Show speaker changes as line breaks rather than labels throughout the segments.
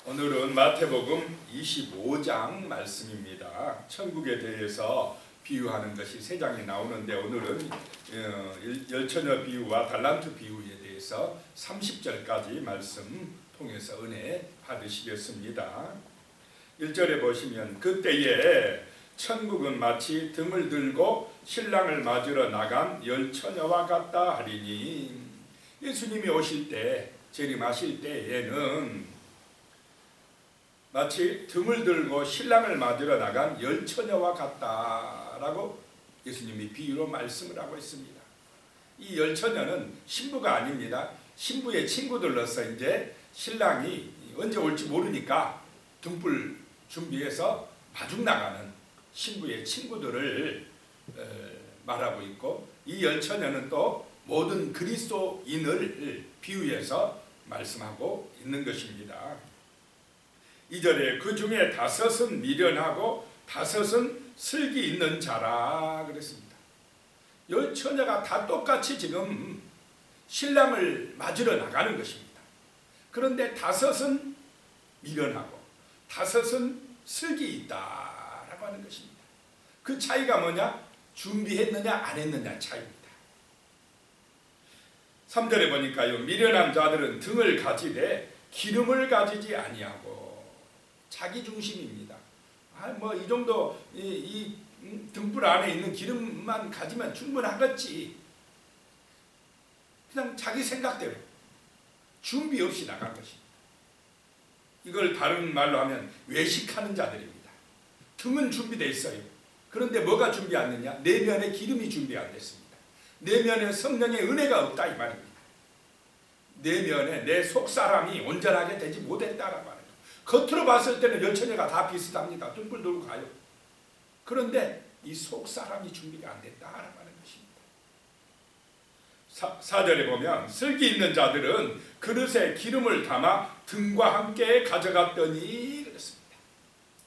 오늘은 마태복음 25장 말씀입니다. 천국에 대해서 비유하는 것이 3장에 나오는데 오늘은 열처녀 비유와 달란트 비유에 대해서 30절까지 말씀 통해서 은혜 받으시겠습니다. 1절에 보시면 그때에 천국은 마치 등을 들고 신랑을 맞으러 나간 열처녀와 같다 하리니, 예수님이 오실 때 재림하실 때에는 마치 등을 들고 신랑을 맞으러 나간 열처녀와 같다라고 예수님이 비유로 말씀을 하고 있습니다. 이 열처녀는 신부가 아닙니다. 신부의 친구들로서 이제 신랑이 언제 올지 모르니까 등불 준비해서 마중 나가는 신부의 친구들을 말하고 있고, 이 열처녀는 또 모든 그리스도인을 비유해서 말씀하고 있는 것입니다. 2절에 그 중에 5은 미련하고 5은 슬기 있는 자라 그랬습니다. 열처녀가 다 똑같이 지금 신랑을 맞으러 나가는 것입니다. 그런데 5은 미련하고 5은 슬기 있다라고 하는 것입니다. 그 차이가 뭐냐? 준비했느냐 안 했느냐 차이입니다. 3절에 보니까요, 미련한 자들은 등을 가지되 기름을 가지지 아니하고, 자기 중심입니다. 이 정도 이 등불 안에 있는 기름만 가지면 충분하겠지. 그냥 자기 생각대로 준비 없이 나간 것입니다. 이걸 다른 말로 하면 외식하는 자들입니다. 등은 준비되어 있어요. 그런데 뭐가 준비 안 됐냐? 내면에 기름이 준비 안 됐습니다. 내면에 성령의 은혜가 없다 이 말입니다. 내면에 내 속사람이 온전하게 되지 못했다라고 하는 거예요. 겉으로 봤을 때는 열처녀가 다 비슷합니다. 등불 들고 가요. 그런데 이 속사람이 준비가 안 됐다라고 하는 것입니다. 4절에 보면 슬기 있는 자들은 그릇에 기름을 담아 등과 함께 가져갔더니 그랬습니다.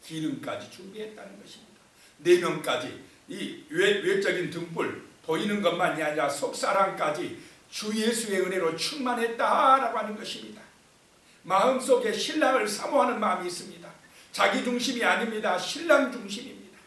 기름까지 준비했다는 것입니다. 내면까지 이 외적인 등불 보이는 것만이 아니라 속사람까지 주 예수의 은혜로 충만했다라고 하는 것입니다. 마음속에 신랑을 사모하는 마음이 있습니다. 자기 중심이 아닙니다. 신랑 중심입니다.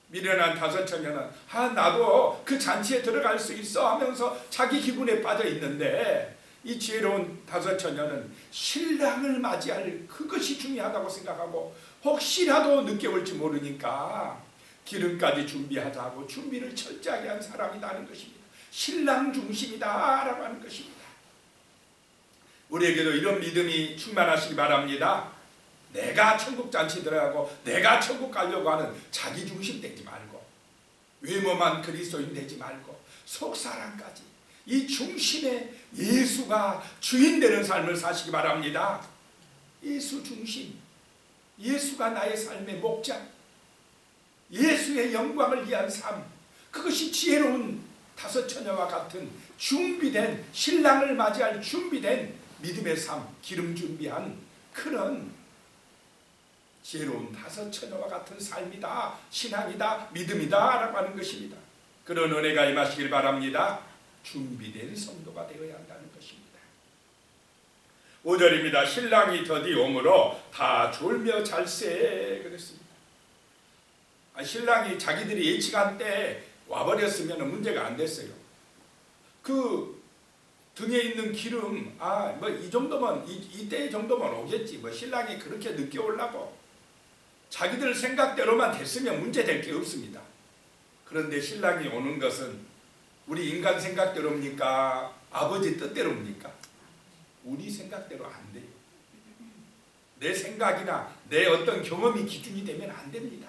미련한 5처녀는 나도 그 잔치에 들어갈 수 있어 하면서 자기 기분에 빠져 있는데, 이 지혜로운 5처녀는 신랑을 맞이할 그것이 중요하다고 생각하고 혹시라도 늦게 올지 모르니까 기름까지 준비하자고 준비를 철저하게 한 사람이라는 것입니다. 신랑 중심이다라고 하는 것입니다. 우리에게도 이런 믿음이 충만하시기 바랍니다. 내가 천국 잔치 들어가고 내가 천국 가려고 하는 자기 중심 되지 말고, 외모만 그리스도인 되지 말고 속사람까지 이 중심에 예수가 주인 되는 삶을 사시기 바랍니다. 예수 중심, 예수가 나의 삶의 목적, 예수의 영광을 위한 삶, 그것이 지혜로운 5처녀와 같은 준비된 신랑을 맞이할 준비된 믿음의 삶, 기름 준비한 그런 지혜로운 5처녀와 같은 삶이다, 신앙이다, 믿음이다 라고 하는 것입니다. 그런 은혜가 임하시길 바랍니다. 준비된 성도가 되어야 한다는 것입니다. 5절입니다. 신랑이 더디 오므로 다 졸며 잘세 그랬습니다. 신랑이 자기들이 예측한 때 와버렸으면 문제가 안 됐어요. 그 등에 있는 기름, 이 정도면 이때 정도면 오겠지. 신랑이 그렇게 늦게 오려고 자기들 생각대로만 됐으면 문제 될 게 없습니다. 그런데 신랑이 오는 것은 우리 인간 생각대로입니까? 아버지 뜻대로입니까? 우리 생각대로 안 돼요. 내 생각이나 내 어떤 경험이 기준이 되면 안 됩니다.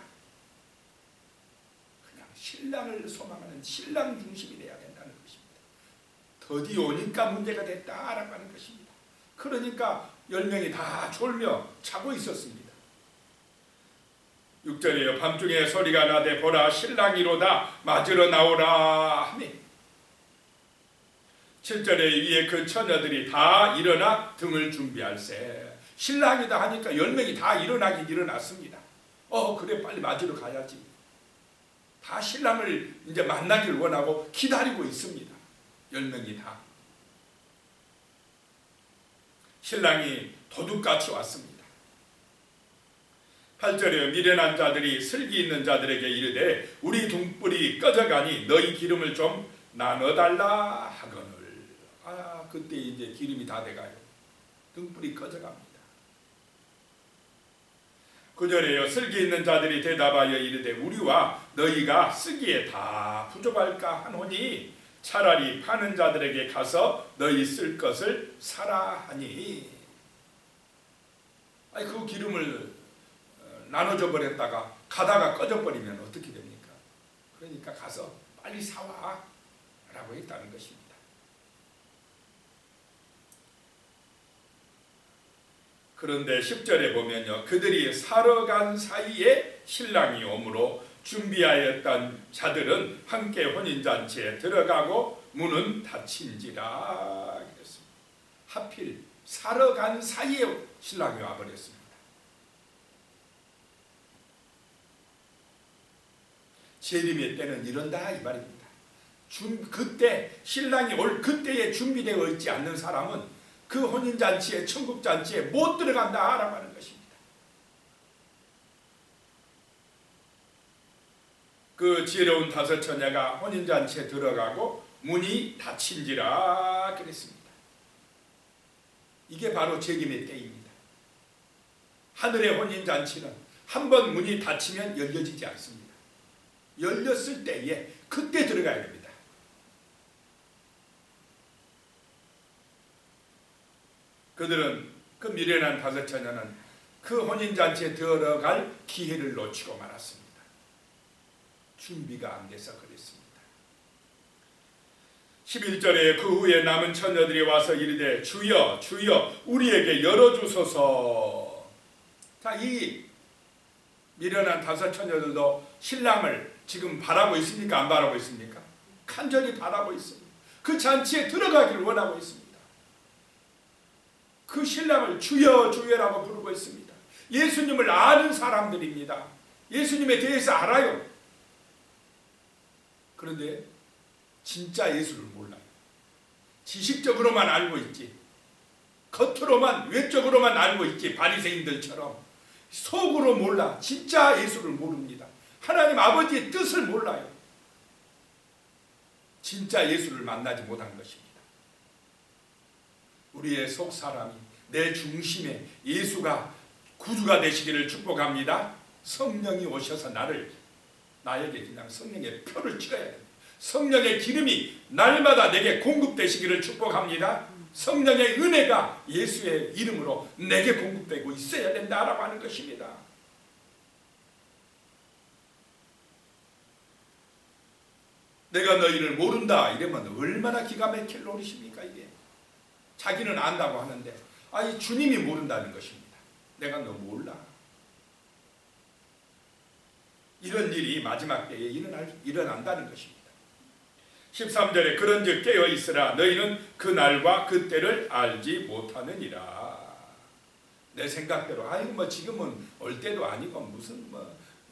신랑을 소망하는 신랑 중심이 되어야 된다는 것입니다. 더디 오니까 문제가 됐다라고 하는 것입니다. 그러니까 10명이 다 졸며 자고 있었습니다. 6절이에요. 밤중에 소리가 나되 보라 신랑이로다 맞으러 나오라 하니, 7절에 위에 그 처녀들이 다 일어나 등을 준비할세. 신랑이다 하니까 10명이 다 일어나긴 일어났습니다. 그래 빨리 맞으러 가야지. 다 신랑을 이제 만나길 원하고 기다리고 있습니다. 10명이 다. 신랑이 도둑같이 왔습니다. 8절에 미련한 자들이 슬기 있는 자들에게 이르되 우리 등불이 꺼져가니 너희 기름을 좀 나눠달라 하거늘. 그때 이제 기름이 다 돼가요. 등불이 꺼져갑니다. 9절에요. 슬기 있는 자들이 대답하여 이르되 우리와 너희가 쓰기에 다 부족할까 하노니 차라리 파는 자들에게 가서 너희 쓸 것을 사라 하니. 그 기름을 나눠줘 버렸다가 가다가 꺼져 버리면 어떻게 됩니까? 그러니까 가서 빨리 사와 라고 했다는 것입니다. 그런데 10절에 보면요, 그들이 사러 간 사이에 신랑이 오므로 준비하였던 자들은 함께 혼인잔치에 들어가고 문은 닫힌지라 그랬습니다. 하필 사러 간 사이에 신랑이 와버렸습니다. 재림의 때는 이런다 이 말입니다. 그때 신랑이 올 그때에 준비되어 있지 않는 사람은 그 혼인잔치에 천국잔치에 못 들어간다 라고 하는 것입니다. 그 지혜로운 다섯 처녀가 혼인잔치에 들어가고 문이 닫힌지라 그랬습니다. 이게 바로 재림의 때입니다. 하늘의 혼인잔치는 한번 문이 닫히면 열려지지 않습니다. 열렸을 때에 그때 들어가야 됩니다. 그들은 그 미련한 다섯 처녀는 그 혼인잔치에 들어갈 기회를 놓치고 말았습니다. 준비가 안 돼서 그랬습니다. 11절에 그 후에 남은 처녀들이 와서 이르되 주여 주여 우리에게 열어주소서. 자, 이 미련한 다섯 처녀들도 신랑을 지금 바라고 있습니까? 안 바라고 있습니까? 간절히 바라고 있습니다. 그 잔치에 들어가기를 원하고 있습니다. 그 신랑을 주여 주여라고 부르고 있습니다. 예수님을 아는 사람들입니다. 예수님에 대해서 알아요. 그런데 진짜 예수를 몰라요. 지식적으로만 알고 있지, 겉으로만 외적으로만 알고 있지, 바리새인들처럼 속으로 몰라. 진짜 예수를 모릅니다. 하나님 아버지의 뜻을 몰라요. 진짜 예수를 만나지 못한 것입니다. 우리의 속 사람이, 내 중심에 예수가 구주가 되시기를 축복합니다. 성령이 오셔서 나에게 그냥 성령의 표를 찍어야 됩니다. 성령의 기름이 날마다 내게 공급되시기를 축복합니다. 성령의 은혜가 예수의 이름으로 내게 공급되고 있어야 된다라고 하는 것입니다. 내가 너희를 모른다 이러면 얼마나 기가 막힐 노릇입니까 이게. 자기는 안다고 하는데 이 주님이 모른다는 것입니다. 내가 너 몰라. 이런 일이 마지막 때에 일어난다는 것입니다. 13절에 그런즉 깨어있으라 너희는 그 날과 그 때를 알지 못하느니라. 내 생각대로 지금은 올 때도 아니고 무슨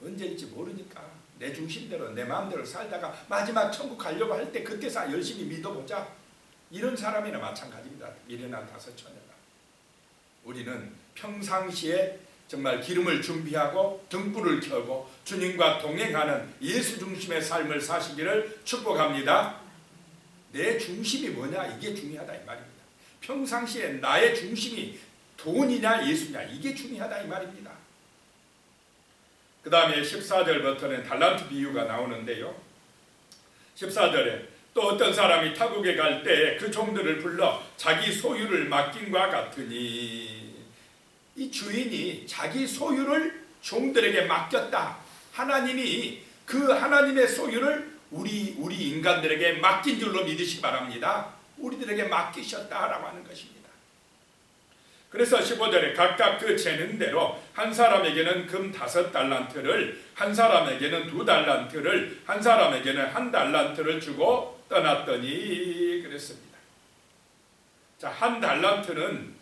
언제일지 모르니까 내 중심대로 내 마음대로 살다가 마지막 천국 가려고 할 때 그때 열심히 믿어보자. 이런 사람이나 마찬가지입니다. 미련한 다섯 처녀가. 우리는 평상시에 정말 기름을 준비하고 등불을 켜고 주님과 동행하는 예수 중심의 삶을 사시기를 축복합니다. 내 중심이 뭐냐 이게 중요하다 이 말입니다. 평상시에 나의 중심이 돈이냐 예수냐 이게 중요하다 이 말입니다. 그 다음에 14절부터는 달란트 비유가 나오는데요. 14절에 또 어떤 사람이 타국에 갈 때 그 종들을 불러 자기 소유를 맡긴과 같으니. 이 주인이 자기 소유를 종들에게 맡겼다. 하나님이 그 하나님의 소유를 우리 인간들에게 맡긴 줄로 믿으시기 바랍니다. 우리들에게 맡기셨다라고 하는 것입니다. 그래서 15절에 각각 그 재는 대로 한 사람에게는 금 5달란트를, 한 사람에게는 2달란트를, 한 사람에게는 1달란트를 주고 떠났더니 그랬습니다. 자, 1달란트는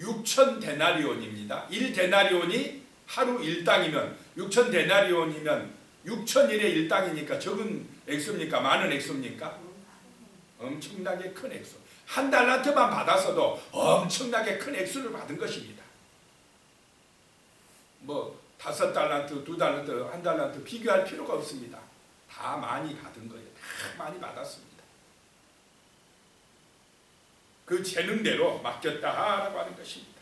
6,000데나리온입니다. 1데나리온이 하루 1당이면 6,000데나리온이면 6,000일의 1당이니까 적은 액수입니까? 많은 액수입니까? 엄청나게 큰 액수. 한 달란트만 받았어도 엄청나게 큰 액수를 받은 것입니다. 뭐 5달란트, 2달란트, 1달란트 비교할 필요가 없습니다. 다 많이 받은 거예요. 다 많이 받았습니다. 그 재능대로 맡겼다라고 하는 것입니다.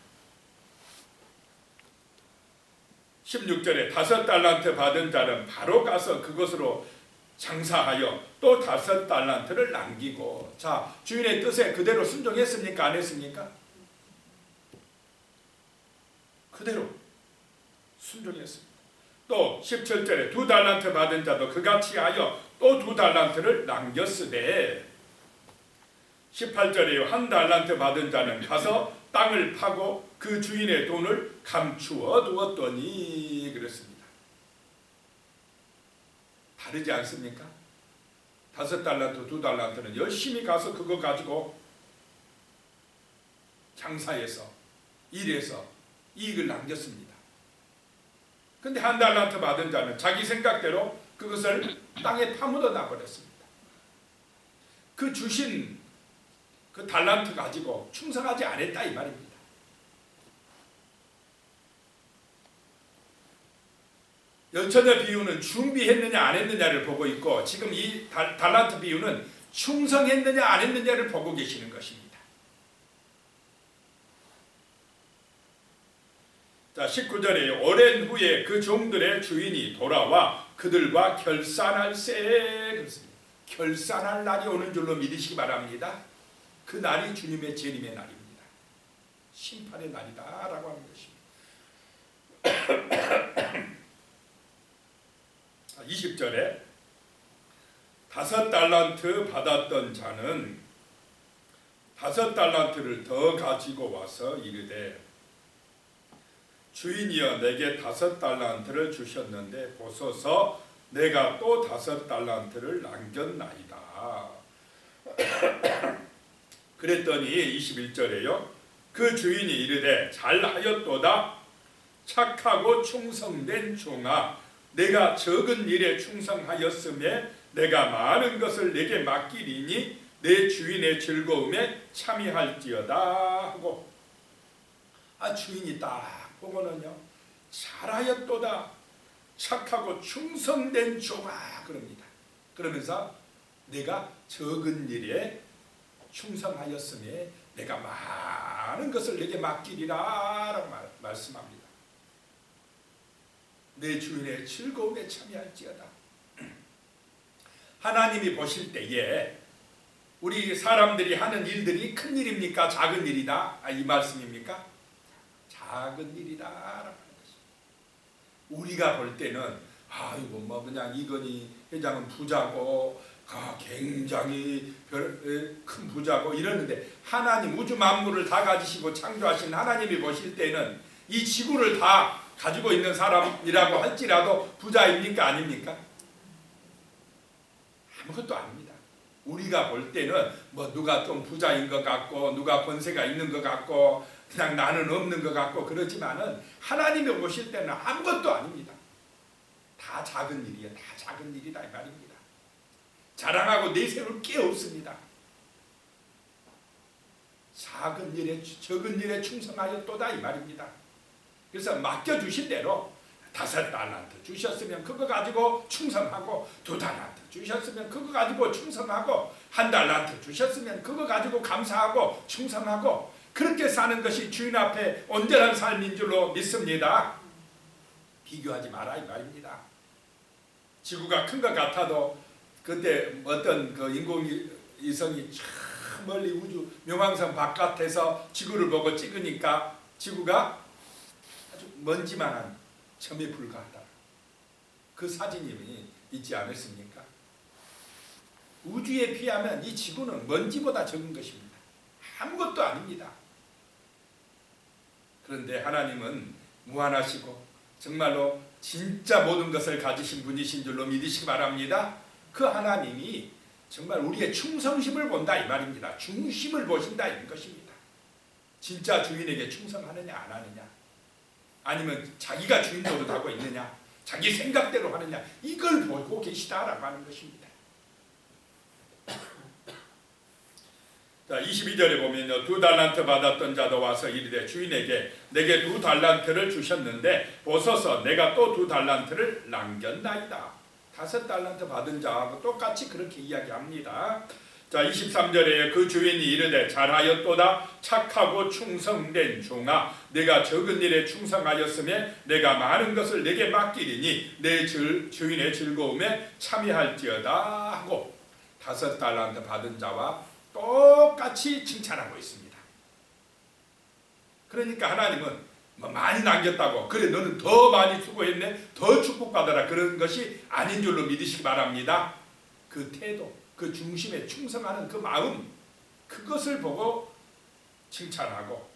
16절에 5달란트 받은 자는 바로 가서 그것으로 장사하여 또 5달란트를 남기고. 자, 주인의 뜻에 그대로 순종했습니까? 안 했습니까? 그대로 순종했습니다. 또 17절에 2달란트 받은 자도 그같이 하여 또 2달란트를 남겼으되 18절에요. 1달란트 받은 자는 가서 땅을 파고 그 주인의 돈을 감추어 두었더니 그랬습니다. 다르지 않습니까? 5달란트, 2달란트는 열심히 가서 그거 가지고 장사해서 일해서 이익을 남겼습니다. 근데 1달란트 받은 자는 자기 생각대로 그것을 땅에 파묻어 놔버렸습니다. 그 주신 그 달란트 가지고 충성하지 않았다 이 말입니다. 연천의 비유는 준비했느냐 안 했느냐를 보고 있고, 지금 이 달란트 비유는 충성했느냐 안 했느냐를 보고 계시는 것입니다. 자, 19절에 오랜 후에 그 종들의 주인이 돌아와 그들과 결산할세 그렇습니다. 결산할 날이 오는 줄로 믿으시기 바랍니다. 그 날이 주님의 재림의 날입니다. 심판의 날이다라고 하는 것입니다. 20절에 5달란트 받았던 자는 5달란트를 더 가지고 와서 이르되 주인이여 내게 5달란트를 주셨는데 보소서 내가 또 5달란트를 남겼나이다. 그랬더니 21절에요. 그 주인이 이르되 잘하였도다 착하고 충성된 종아 내가 적은 일에 충성하였음에 내가 많은 것을 내게 맡기리니 내 주인의 즐거움에 참여할지어다 하고, 주인이 딱 보고는요 잘하였도다 착하고 충성된 종아 그럽니다. 그러면서 내가 적은 일에 충성하였음에 내가 많은 것을 내게 맡기리라 라고 말씀합니다. 내 주인의 즐거움에 참여할지어다. 하나님이 보실 때에 우리 사람들이 하는 일들이 큰 일입니까? 작은 일이다? 이 말씀입니까? 작은 일이다 라고 하는 것입니다. 우리가 볼 때는 이거 뭐 그냥 이건희 회장은 부자고 굉장히 큰 부자고 이러는데, 하나님 우주 만물을 다 가지시고 창조하신 하나님이 보실 때는 이 지구를 다 가지고 있는 사람이라고 할지라도 부자입니까? 아닙니까? 아무것도 아닙니다. 우리가 볼 때는 뭐 누가 좀 부자인 것 같고 누가 권세가 있는 것 같고 그냥 나는 없는 것 같고 그러지만은 하나님이 보실 때는 아무것도 아닙니다. 다 작은 일이에요. 다 작은 일이다 이 말입니다. 자랑하고 내세울 게 없습니다. 작은 일에 적은 일에 충성하였도다 이 말입니다. 그래서 맡겨주신 대로 5달란트 주셨으면 그거 가지고 충성하고 2달란트 주셨으면 그거 가지고 충성하고 1달란트 주셨으면 그거 가지고 감사하고 충성하고 그렇게 사는 것이 주인 앞에 온전한 삶인 줄로 믿습니다. 비교하지 마라 이 말입니다. 지구가 큰 것 같아도 그때 어떤 그 인공위성이 저 멀리 우주 명왕성 바깥에서 지구를 보고 찍으니까 지구가 아주 먼지만한 점에 불과하다. 그 사진이 있지 않았습니까? 우주에 비하면 이 지구는 먼지보다 적은 것입니다. 아무것도 아닙니다. 그런데 하나님은 무한하시고 정말로 진짜 모든 것을 가지신 분이신 줄로 믿으시기 바랍니다. 그 하나님이 정말 우리의 충성심을 본다 이 말입니다. 중심을 보신다 이 것입니다. 진짜 주인에게 충성하느냐 안 하느냐, 아니면 자기가 주인 노릇하고 있느냐, 자기 생각대로 하느냐, 이걸 보고 계시다라고 하는 것입니다. 자, 22절에 보면요. 2달란트 받았던 자도 와서 이르되 주인에게 내게 2달란트를 주셨는데 보소서 내가 또 2달란트를 남겼나이다. 5달란트 받은 자하고 똑같이 그렇게 이야기합니다. 자, 23절에 그 주인이 이르되 잘하였도다 착하고 충성된 종아 내가 적은 일에 충성하였으며 내가 많은 것을 내게 맡기리니 내 주인의 즐거움에 참여할지어다 하고 5달란트 받은 자와 똑같이 칭찬하고 있습니다. 그러니까 하나님은 뭐 많이 남겼다고 그래 너는 더 많이 수고했네 더 축복받아라 그런 것이 아닌 줄로 믿으시기 바랍니다. 그 태도 그 중심에 충성하는 그 마음 그것을 보고 칭찬하고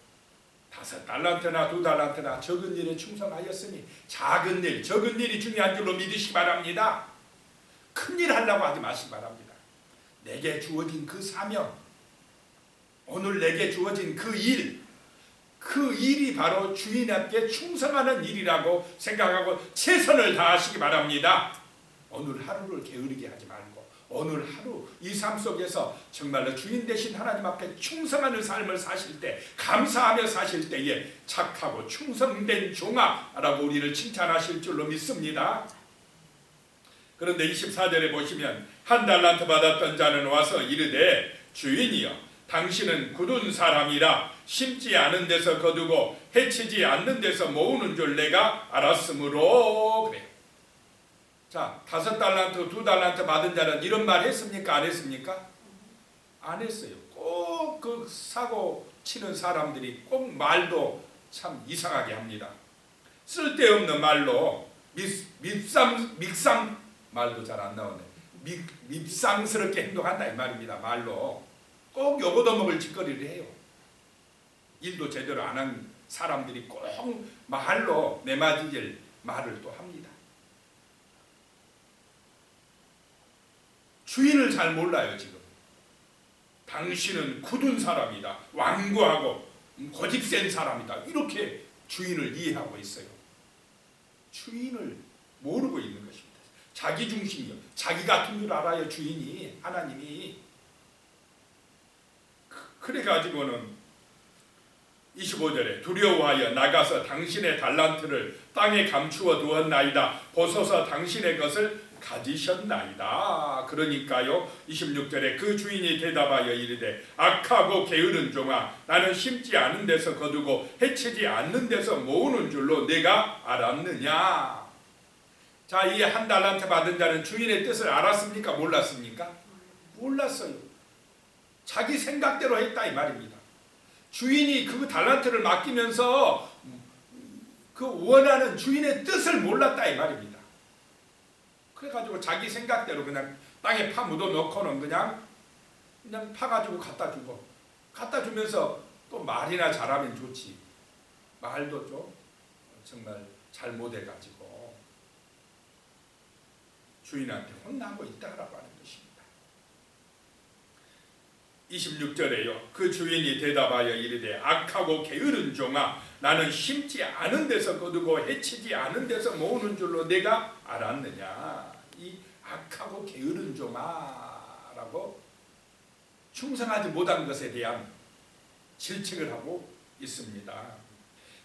5달란트나 2달란트나 적은 일에 충성하였으니 작은 일 적은 일이 중요한 줄로 믿으시기 바랍니다. 큰일 하려고 하지 마시기 바랍니다. 내게 주어진 그 사명 오늘 내게 주어진 그 일이 바로 주인에게 충성하는 일이라고 생각하고 최선을 다하시기 바랍니다. 오늘 하루를 게으르게 하지 말고 오늘 하루 이 삶 속에서 정말로 주인 되신 하나님 앞에 충성하는 삶을 사실 때 감사하며 사실 때에 착하고 충성된 종아라고 우리를 칭찬하실 줄로 믿습니다. 그런데 24절에 보시면 1달란트 받았던 자는 와서 이르되 주인이여 당신은 굳은 사람이라 심지 않은 데서 거두고 해치지 않는 데서 모으는 줄 내가 알았으므로 그래. 자, 5달란트 2달란트 받은 자는 이런 말 했습니까? 안 했습니까? 안 했어요. 꼭 그 사고 치는 사람들이 꼭 말도 참 이상하게 합니다. 쓸데없는 말로 밉상 말도 잘 안 나오네. 밉상스럽게 행동한다 이 말입니다. 말로 꼭 요거도먹을 짓거리를 해요. 일도 제대로 안 한 사람들이 꼭 말로 내맞을 말을 또 합니다. 주인을 잘 몰라요. 지금 당신은 굳은 사람이다 완고하고 고집센 사람이다 이렇게 주인을 이해하고 있어요. 주인을 모르고 있는 것입니다. 자기 중심이요. 자기 같은 줄 알아요. 주인이 하나님이. 그래가지고는 25절에 두려워하여 나가서 당신의 달란트를 땅에 감추어 두었나이다. 보소서 당신의 것을 가지셨나이다. 그러니까요 26절에 그 주인이 대답하여 이르되 악하고 게으른 종아 나는 심지 않은 데서 거두고 해치지 않는 데서 모으는 줄로 내가 알았느냐. 자, 이 1달란트 받은 자는 주인의 뜻을 알았습니까? 몰랐습니까? 몰랐어요. 자기 생각대로 했다 이 말입니다. 주인이 그 달란트를 맡기면서 그 원하는 주인의 뜻을 몰랐다 이 말입니다. 그래가지고 자기 생각대로 그냥 땅에 파 묻어 놓고는 그냥 파가지고 갖다 주면서 또 말이나 잘하면 좋지. 말도 좀 정말 잘못해가지고 주인한테 혼나고 있다라고 하는 것입니다. 26절에요. 그 주인이 대답하여 이르되 악하고 게으른 종아 나는 심지 않은 데서 거두고 해치지 않은 데서 모으는 줄로 내가 알았느냐. 이 악하고 게으른 종아라고 충성하지 못한 것에 대한 질책을 하고 있습니다.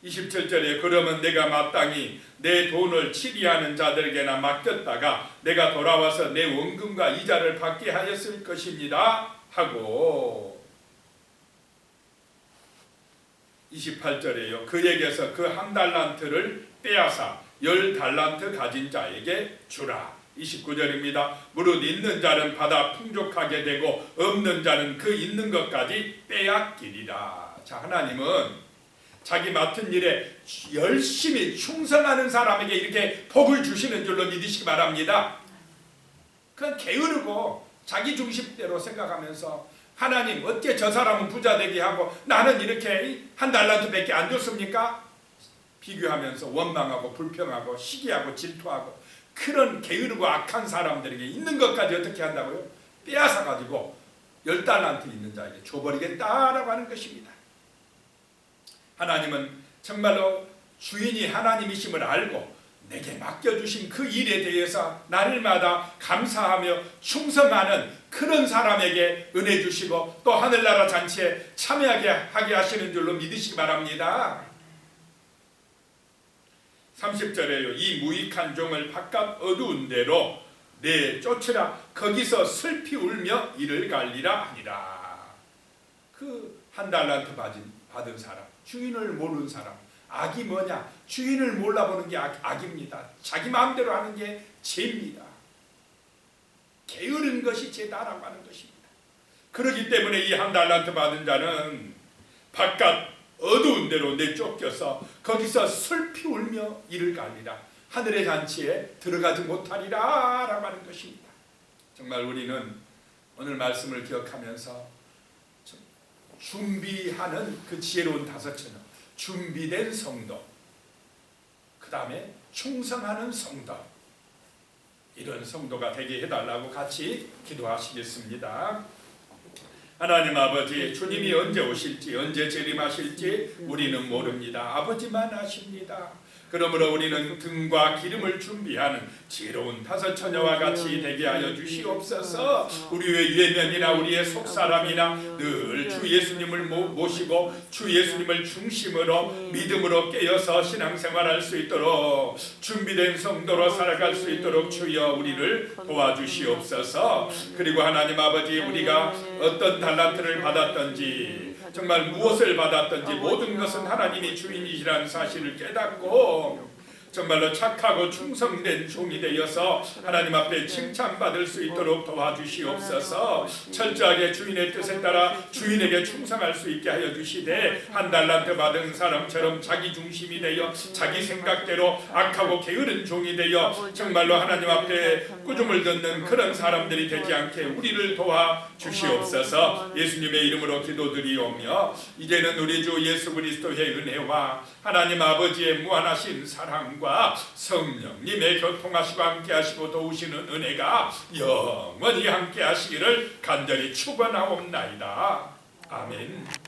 27절에 그러면 내가 마땅히 내 돈을 치리하는 자들에게나 맡겼다가 내가 돌아와서 내 원금과 이자를 받게 하였을 것입니다 하고 28절에요. 그에게서 그 1달란트를 빼앗아 10달란트 가진 자에게 주라. 29절입니다. 무릇 있는 자는 받아 풍족하게 되고 없는 자는 그 있는 것까지 빼앗기리라. 자, 하나님은 자기 맡은 일에 열심히 충성하는 사람에게 이렇게 복을 주시는 줄로 믿으시기 바랍니다. 그건 게으르고 자기 중심대로 생각하면서 하나님 어떻게 저 사람은 부자 되게 하고 나는 이렇게 1달란트밖에 안 줬습니까? 비교하면서 원망하고 불평하고 시기하고 질투하고 그런 게으르고 악한 사람들에게 있는 것까지 어떻게 한다고요? 빼앗아가지고 10달란트 있는 자에게 줘버리겠다라고 하는 것입니다. 하나님은 정말로 주인이 하나님이심을 알고 내게 맡겨주신 그 일에 대해서 날마다 감사하며 충성하는 그런 사람에게 은혜 주시고 또 하늘나라 잔치에 참여하게 하게 하시는 줄로 믿으시기 바랍니다. 30절에요. 이 무익한 종을 바깥 어두운 데로 내쫓으라. 거기서 슬피 울며 이를 갈리라 하니라. 그 한 달란트 받은 사람, 주인을 모르는 사람. 악이 뭐냐? 주인을 몰라보는 게 악입니다. 자기 마음대로 하는 게 죄입니다. 게으른 것이 죄다라고 하는 것입니다. 그렇기 때문에 이 한 달란트 받은 자는 바깥 어두운 데로 내쫓겨서 거기서 슬피 울며 이를 갈리라. 하늘의 잔치에 들어가지 못하리라 라고 하는 것입니다. 정말 우리는 오늘 말씀을 기억하면서 준비하는 그 지혜로운 다섯처녀, 준비된 성도, 그 다음에 충성하는 성도, 이런 성도가 되게 해달라고 같이 기도하시겠습니다. 하나님 아버지, 주님이 언제 오실지, 언제 재림하실지 우리는 모릅니다. 아버지만 아십니다. 그러므로 우리는 등과 기름을 준비하는 지혜로운 다섯 처녀와 같이 되게 하여 주시옵소서. 우리의 외면이나 우리의 속사람이나 늘 주 예수님을 모시고 주 예수님을 중심으로 믿음으로 깨어서 신앙생활할 수 있도록 준비된 성도로 살아갈 수 있도록 주여 우리를 도와주시옵소서. 그리고 하나님 아버지, 우리가 어떤 달란트를 받았던지, 정말 무엇을 받았든지 모든 것은 하나님이 주인이시라는 사실을 깨닫고 정말로 착하고 충성된 종이 되어서 하나님 앞에 칭찬받을 수 있도록 도와주시옵소서. 철저하게 주인의 뜻에 따라 주인에게 충성할 수 있게 하여 주시되, 한 달란트 받은 사람처럼 자기 중심이 되어 자기 생각대로 악하고 게으른 종이 되어 정말로 하나님 앞에 꾸중을 듣는 그런 사람들이 되지 않게 우리를 도와주시옵소서. 예수님의 이름으로 기도드리오며, 이제는 우리 주 예수 그리스도의 은혜와 하나님 아버지의 무한하신 사랑 성령님의 교통하시고 함께하시고 도우시는 은혜가 영원히 함께하시기를 간절히 축원하옵나이다. 아멘.